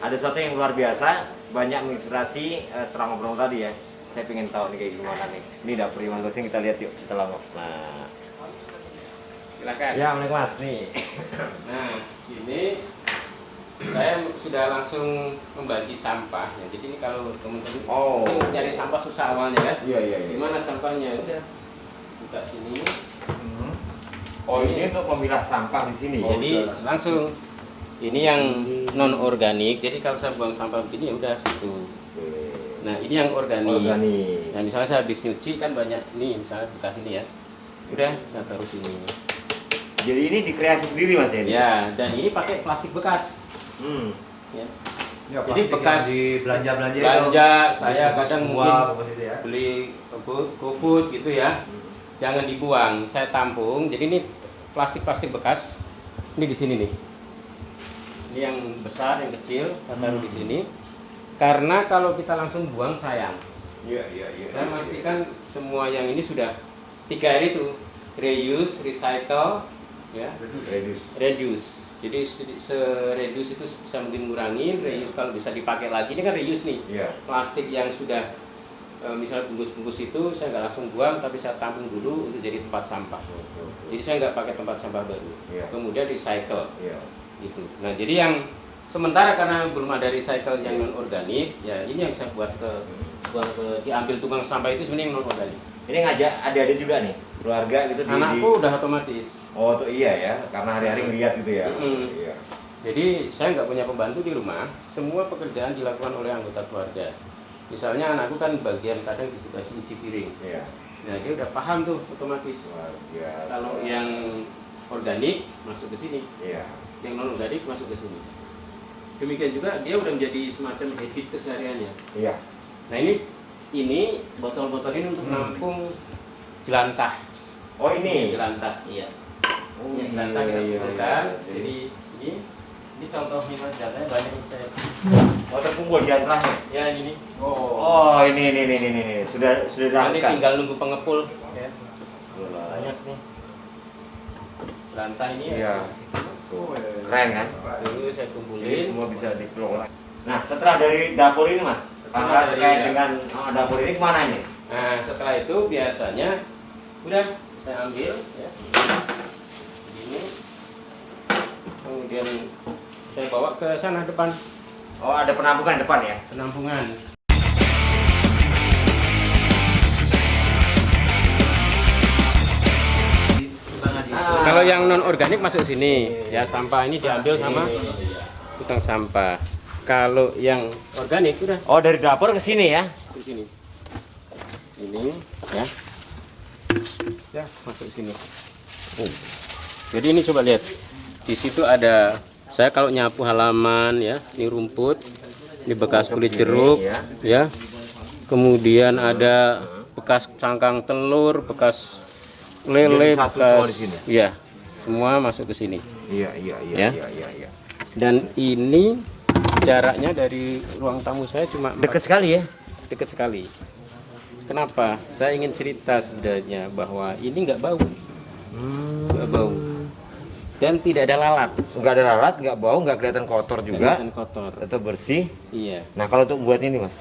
ada sesuatu yang luar biasa, banyak menginspirasi setelah ngobrol tadi ya. Saya pengen tahu nih kayak gimana nih. Ini dapur Mas Gosing, kita lihat yuk, kita lengok. Nah, silakan. ya boleh Mas nih. Nah, ini saya sudah langsung membagi sampah. Ya, jadi ini kalau teman-teman nyari sampah susah awalnya kan? Iya. Gimana sampahnya? Udah buka sini. Oh ini untuk memilah sampah di sini. Jadi langsung ini yang non organik. Jadi kalau saya buang sampah begini ya udah situ. Nah ini yang organik. Nah misalnya saya habis nyuci kan banyak nih, misalnya bekas ini ya. Udah saya taruh sini. Jadi ini dikreasi sendiri Mas ya? Ya, dan ini pakai plastik bekas. Ya. Ya, jadi bekas di belanja saya kadang mungkin ya. beli GoFood gitu ya. Jangan dibuang, saya tampung. Jadi ini plastik bekas. Ini di sini nih. Ini yang besar, yang kecil, saya taruh di sini. Karena kalau kita langsung buang sayang. Iya. Saya memastikan semua yang ini sudah 3R itu, reuse, recycle, ya, reduce. Jadi reduce itu bisa mungkin ngurangin, reuse kalau bisa dipakai lagi. Ini kan reuse nih. Plastik yang sudah misalnya bungkus-bungkus itu saya nggak langsung buang, tapi saya tampung dulu untuk jadi tempat sampah. Jadi saya nggak pakai tempat sampah baru. Kemudian recycle. Gitu. Nah jadi yang sementara karena belum ada recycle yang non organik, ya ini yang saya buat diambil tukang sampah itu sebenarnya yang non organik. Ini ngajak adik-adik juga nih, keluarga gitu. Anakku udah otomatis. Oh tuh iya ya, karena hari-hari ngeliat gitu ya. Iya. Jadi saya nggak punya pembantu di rumah, semua pekerjaan dilakukan oleh anggota keluarga. Misalnya anakku kan bagian kadang ditugasi cuci piring. Iya. Nah dia udah paham tuh otomatis. Kalau yang organik masuk ke sini. Iya. Yang non organik masuk ke sini. Demikian juga dia udah menjadi semacam habit kesehariannya. Iya. Nah ini botol-botol ini untuk menampung jelantah. Oh ini jelantah, iya. Ini jelantah kita kumpulkan. Jadi ini contohnya mas jelantahnya banyak yang saya. Oh terkumpul jelantahnya. Ya ini. Oh ini. Sudah nanti tinggal nunggu pengepul. Ya. Banyak nih. Jelantah ini ya. Keren kan? Dulu saya kumpulin. Ini semua bisa dikelola. Nah setelah dari dapur ini mas, terkait dengan dapur ini kemana ini? Nah setelah itu biasanya udah saya ambil ya. Begini. Kemudian saya bawa ke sana depan. Oh ada penampungan depan ya? Penampungan. Kalau yang non organik masuk sini, ya sampah ini diambil sama tukang sampah. Kalau yang organik udah. Oh dari dapur ke sini ya? Ke sini. Ini ya. Ya masuk ke sini. Jadi ini coba lihat. Di situ ada saya kalau nyapu halaman ya, ini rumput, ini bekas kulit jeruk ya. Kemudian ada bekas cangkang telur, bekas lele, bekas ya, semua masuk ke sini. Iya. Dan ini jaraknya dari ruang tamu saya cuma dekat sekali ya? Dekat sekali. Kenapa? Saya ingin cerita sebenarnya bahwa ini nggak bau, nggak bau, dan tidak ada lalat. Nggak ada lalat, nggak bau, nggak kelihatan kotor juga. Kelihatan kotor. Tetap bersih. Iya. Nah kalau untuk buat ini mas?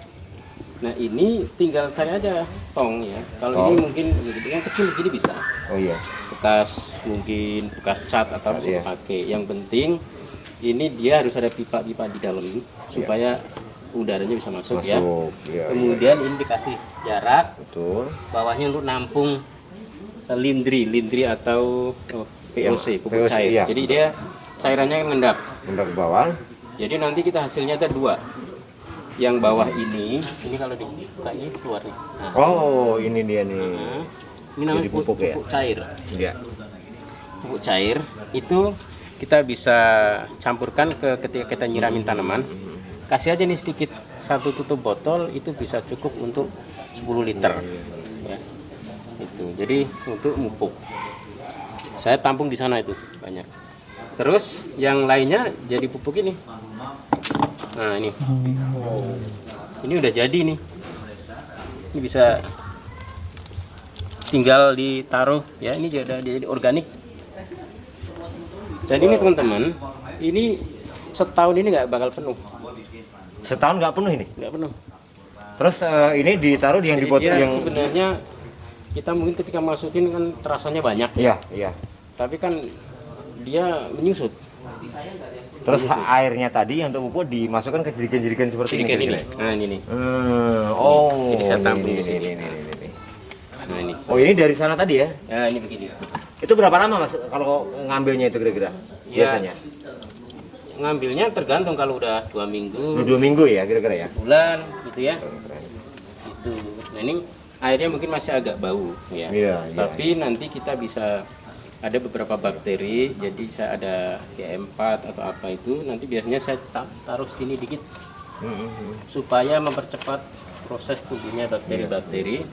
Nah ini tinggal cari aja tong ya. Kalau ini mungkin yang kecil begini bisa. Oh iya. Bekas mungkin bekas cat atau bisa pakai. Yang penting ini dia harus ada pipa-pipa di dalam supaya udaranya bisa masuk ya. Kemudian ini dikasih jarak. Betul. Bawahnya untuk nampung lindri atau POC, pupuk cair. Iya. Jadi dia cairannya ngendap. Ngendap ke bawah. Jadi nanti kita hasilnya ada dua. Yang bawah ini kalau dibuka ini keluar nih. Nah. Oh, ini dia nih. Nah, ini namanya pupuk cair. Iya. Pupuk cair itu kita bisa campurkan ketika kita nyiramin tanaman. Kasih aja nih sedikit, satu tutup botol itu bisa cukup untuk 10 liter. Ya. Itu. Jadi untuk mupuk. Saya tampung di sana itu banyak. Terus yang lainnya jadi pupuk ini. Nah ini udah jadi nih. Ini bisa tinggal ditaruh ya. Ini jadi organik. Dan ini teman-teman, ini setahun ini nggak bakal penuh. Setahun nggak penuh ini? nggak penuh. Terus ini ditaruh di yang Jadi dibuat dia yang sebenarnya kita mungkin ketika masukin kan terasanya banyak, iya, iya. tapi kan dia menyusut. Terus airnya tadi yang untuk pupuk dimasukkan ke jerigen-jerigen seperti Jerigen ini. ini. Nah, ini nih. Oh, Jadi saya tampung ini, di sini. ini. Nah, ini. Oh, ini dari sana tadi ya? Nah, ini begini. Itu berapa lama Mas kalau ngambilnya itu kira-kira? Ya. Biasanya? Ngambilnya tergantung, kalau udah 2 minggu, 2 minggu ya kira-kira ya? bulan gitu ya. Itu. Nah, ini airnya mungkin masih agak bau ya. Iya, Tapi nanti kita bisa ada beberapa bakteri, jadi saya ada G4 atau apa itu, nanti biasanya saya taruh sini dikit supaya mempercepat proses tumbuhnya bakteri-bakteri.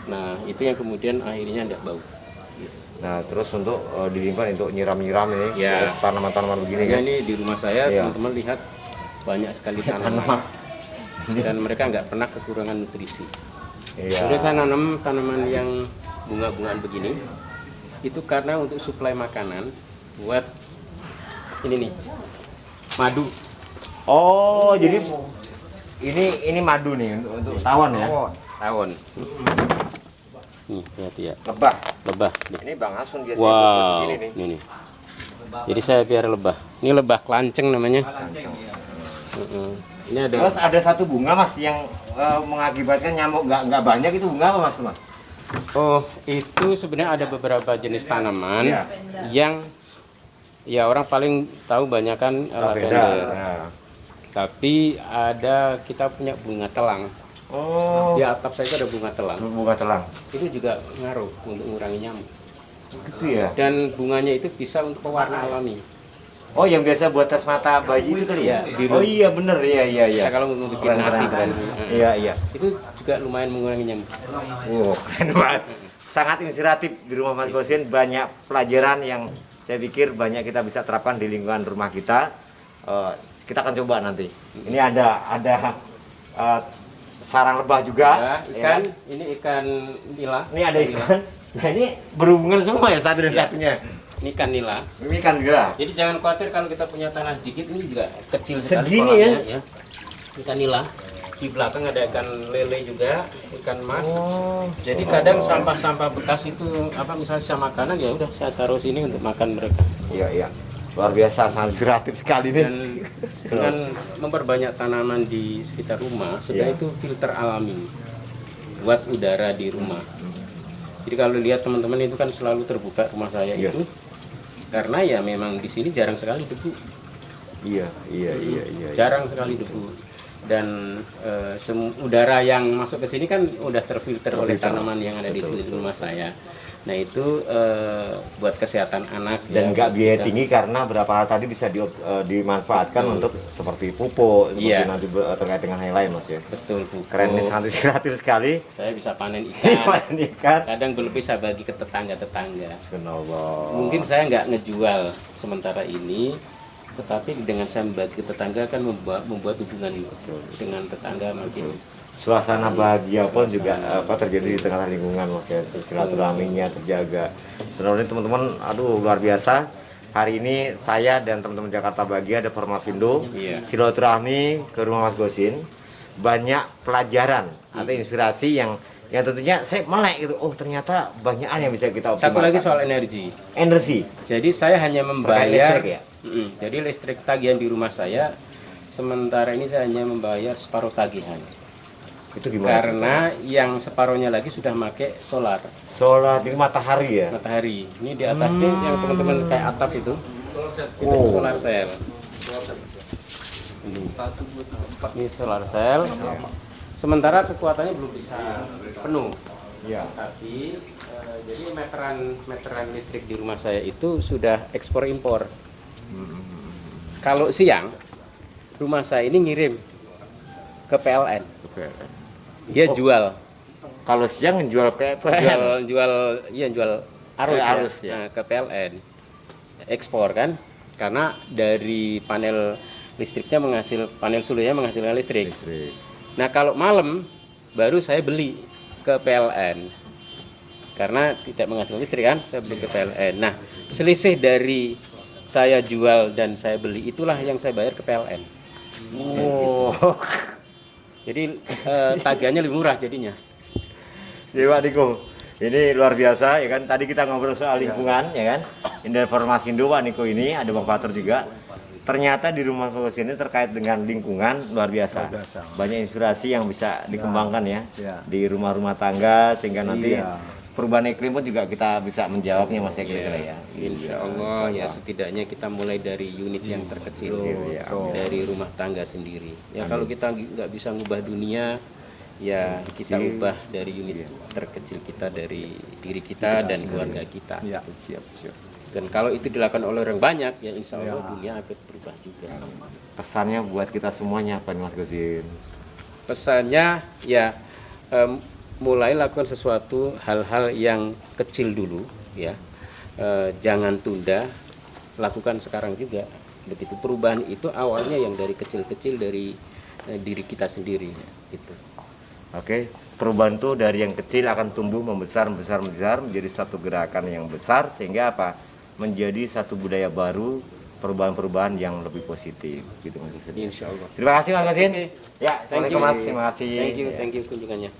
Nah, itu yang kemudian akhirnya tidak bau. Nah, terus untuk dilimpan untuk nyiram-nyiram ini Ya. tanaman-tanaman begini Nah, kan? ini di rumah saya Iya. teman-teman lihat banyak sekali tanaman dan mereka nggak pernah kekurangan nutrisi. Iya. Kemudian saya nanam tanaman yang bunga-bungaan begini, itu karena untuk suplai makanan buat ini nih, madu. Oh, jadi ini madu nih untuk tawon ya? Tawon. Nih, lihat ya. Lebah. Lebah. Nih. Ini Bang Asun biasanya buat Wow, begini nih. ini nih. Jadi saya piara lebah. Ini lebah kelanceng namanya. Ini ada. Terus ada satu bunga Mas yang mengakibatkan nyamuk nggak banyak, itu bunga apa Mas? Oh, itu sebenarnya ada beberapa jenis tanaman Iya. yang ya orang paling tahu banyak kan lavender. Nah. Tapi ada, kita punya bunga telang. Oh, Di atap saya itu ada bunga telang. bunga telang. Itu juga ngaruh untuk mengurangi nyamuk. Itu ya. Dan bunganya itu bisa untuk pewarna alami. Oh, yang biasa buat tes mata bayi itu kali ya? Iya, biru. Oh iya bener, iya. Kita kalau mau bikin Keren, nasi keren. kan, Iya. itu juga lumayan mengurangi nyamuk. Keren banget. Sangat inspiratif di rumah Mas Gosin, banyak pelajaran yang saya pikir banyak kita bisa terapkan di lingkungan rumah kita. Kita akan coba nanti. Ini ada sarang lebah juga. Ya, ikan, ya. ini ikan nila. Ini ada ikan. Nah, ini berhubungan semua ya satu dan satunya. Ini ikan nila. Ini ikan juga. Jadi jangan khawatir kalau kita punya tanah sedikit, ini juga kecil sekali. Segini kolamnya, ya. Ikan nila. Di belakang ada ikan lele juga, ikan mas. Oh. Jadi kadang sampah-sampah bekas itu apa misalnya sisa makanan, ya udah saya taruh sini untuk makan mereka. Iya. Luar biasa, sangat inspiratif sekali nih. Dan dengan memperbanyak tanaman di sekitar rumah, sebenarnya Iya. itu filter alami buat udara di rumah. Jadi kalau lihat teman-teman itu kan selalu terbuka rumah saya Iya. itu, karena ya memang di sini jarang sekali debu. Iya. Jarang sekali debu. Dan udara yang masuk ke sini kan udah terfilter oleh tanaman yang ada di seluruh rumah saya. Nah itu buat kesehatan anak Dan ya, nggak biaya kita- tinggi karena berapa hal tadi bisa dimanfaatkan untuk seperti pupuk, seperti Iya. nanti terkait dengan yang lain Mas ya. Betul, Bu. Keren nih, sangat inspiratif sekali. Saya bisa panen ikan. Panen ikan. Kadang berlebih saya bagi ke tetangga-tetangga. Subhanallah. Mungkin saya nggak ngejual sementara ini, tetapi dengan saya membagi ke tetangga kan membuat hubungan dengan tetangga makin. Suasana bahagia pun juga terjadi di tengah lingkungan Mas ya. Silaturahminya terjaga. Benar-benar teman-teman, aduh luar biasa. Hari ini saya dan teman-teman Jakarta Bahagia ada Formapindo, Iya. silaturahmi ke rumah Mas Gosin. Banyak pelajaran atau inspirasi yang tentunya saya melek gitu. Oh, ternyata banyak hal yang bisa kita optimalkan. Satu lagi soal energi. Energi. Jadi saya hanya membayar listrik ya? Jadi listrik tagihan di rumah saya sementara ini saya hanya membayar separuh tagihan. Itu gimana? Karena yang separuhnya lagi sudah pakai solar, Solar di matahari ya. matahari. Ini di atasnya yang teman-teman kayak atap itu Oh. solar cell. Ini solar cell. Sementara kekuatannya belum bisa penuh. Iya. Tapi jadi meteran listrik di rumah saya itu sudah ekspor impor. Kalau siang rumah saya ini ngirim ke PLN. Oke. Dia jual Kalau siang jual PPN. jual arus, Arus, ya. Nah, ke PLN. Ekspor kan? Karena dari panel listriknya panel surya menghasilkan listrik. Nah, kalau malam baru saya beli ke PLN. Karena tidak menghasilkan listrik kan, saya beli ke PLN. Nah, selisih dari saya jual dan saya beli itulah yang saya bayar ke PLN. Wow. Jadi tagihannya lebih murah jadinya. Jadi Pak Niko, ini luar biasa ya kan. Tadi kita ngobrol soal lingkungan ya kan. Ini informasi Indo Pak Niko ini ada Bang Fatur juga. Ternyata di rumah kos ini terkait dengan lingkungan luar biasa. Banyak inspirasi yang bisa dikembangkan ya di rumah-rumah tangga sehingga nanti perubahan iklim pun juga kita bisa menjawabnya Mas ya kira-kira ya. Insya Allah ya setidaknya kita mulai dari unit yang terkecil dari rumah tangga sendiri. Ya kalau kita nggak bisa ngubah dunia, ya kita ubah dari unit terkecil kita, dari diri kita dan keluarga kita. Dan kalau itu dilakukan oleh orang banyak, ya insya Allah dunia akan berubah juga. Pesannya buat kita semuanya apa nih Mas Gosin? Pesannya ya mulai lakukan sesuatu hal-hal yang kecil dulu ya. Jangan tunda, lakukan sekarang juga. Begitu perubahan itu awalnya yang dari kecil-kecil dari diri kita sendiri gitu. Oke, perubahan itu dari yang kecil akan tumbuh membesar menjadi satu gerakan yang besar sehingga apa? Menjadi satu budaya baru, perubahan-perubahan yang lebih positif gitu Mas Gosin. Insya Allah. Terima kasih Mas Gosin. Okay. Ya, assalamualaikum Mas. Terima kasih. Thank you kunjungannya.